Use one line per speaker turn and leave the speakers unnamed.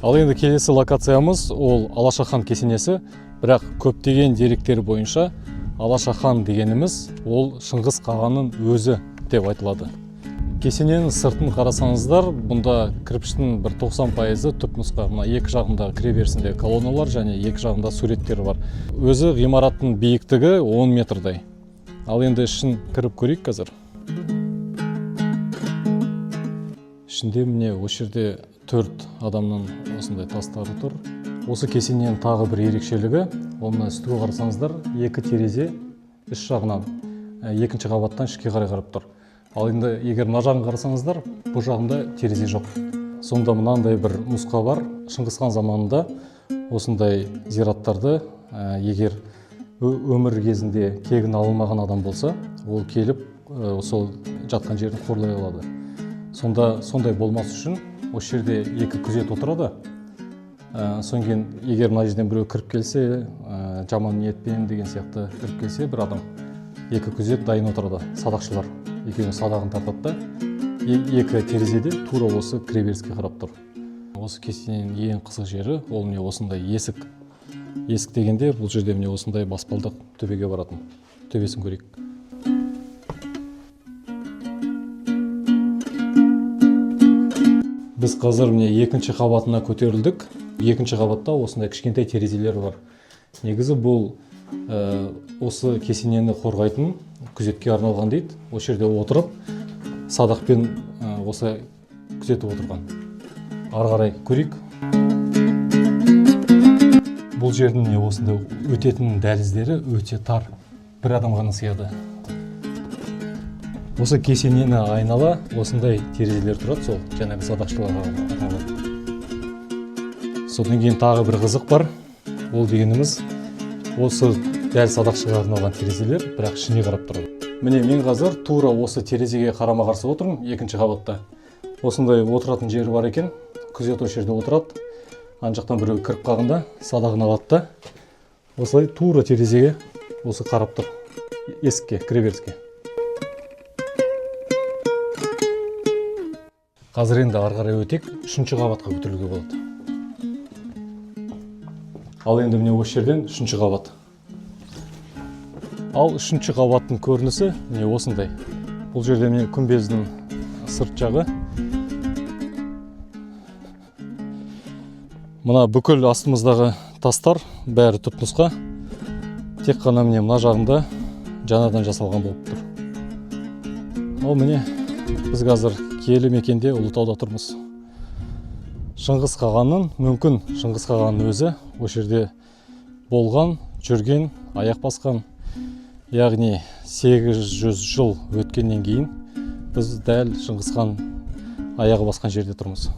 Ал енді келесі локациямыз ол Алашахан кесенесі, бірақ көптеген деректер бойынша Алашахан дегеніміз ол Шыңғыс қағанның өзі деп айтылады. Кесененің сыртын қарасаңыздар, бұнда кірпіштің бір 90% түпнұсқа, мына екі жағында кіреберісінде колонналар және екі жағында суреттер бар. Өзі ғимараттың биіктігі 10 метрдай. Ал енді ішін кіріп көрейік қазір. Ішінде міне осы жерде 4 адамның осындай тастары тұр. Осы кесененің тағы бір ерекшелігі, оны үстіге қарасаңыздар, екі терезе үш жағынан, екінші қабаттан ішке қарай қарап тұр. Ал енді егер мына жағын қарасаңыздар, бұл жағында терезе жоқ. Сонда мынандай бір нұсқа бар. Шыңғыс хан заманында осындай зираттарды егер өмір кезінде кегін алынмаған адам болса, ол келіп сол жатқан жерін қорлай алады. Сондай болмас үшін осы жерде екі күзет отырады. Содан кейін егер мына жерден біреу кіріп келсе, жаман ниетпен деген сияқты кіріп келсе, бір адам екі күзет дайын отырады, садақшылар. Екеуінің садағын тартады да, екі терезеде тура осы кіреберіске қарап тұр. Осы кесененің ең қызық жері ол міне осындай есік. Есік дегенде бұл жерде міне осындай баспалдақ төбеге баратын. Төбесін көрейік. Біз қазір міне екінші қабатына көтерілдік. Екінші қабатта осындай кішкентай терезелер бар. Негізі бұл осы кесенені қорғайтын күзетке арналған дейді. Осы жерде отырып, садақпен осы күзетіп отырған. Ары қарай көрейік. Бұл жердің осындай өтетін дәліздері өте тар. Бір адам ғана сыяды. Осы кесенені айнала осындай терезелер тұрады, сол жаңағы садақшыларға арналған. Содан кейін тағы бір қызық бар. Ол дегеніміз осы дәл садақшыға арналған терезелер, бірақ ішіне қарап тұрады. Міне мен қазір тура осы терезеге қарама-қарсы отырмын, екінші қабатта. Осындай отыратын жері бар екен. Күзет осы жерде отырады. Ана жақтан біреу кіріп қалғанда садағын алады да, осылай тура терезеге осы қарап тұр. Есікке, кіреберіске. Қазір енді ары қарай өтек, үшінші қабатқа көтерілуге болады. Ал енді міне осы жерден үшінші қабат. Ал үшінші қабаттың көрінісі міне осындай. Бұл жерде міне күмбездің сырт жағы. Мына бүкіл астымыздағы тастар бәрі түпнұсқа. Тек қана міне мына жағында жаңадан жасалған болып тұр. Ол міне біз қазір киелі мекенде Ұлытауда тұрмыз. Шыңғыс қағанның, мүмкін Шыңғыс қағанның өзі осы жерде болған, жүрген, аяқ басқан. Яғни 800 жыл өткеннен кейін біз дәл Шыңғыс хан аяғы басқан жерде тұрмыз.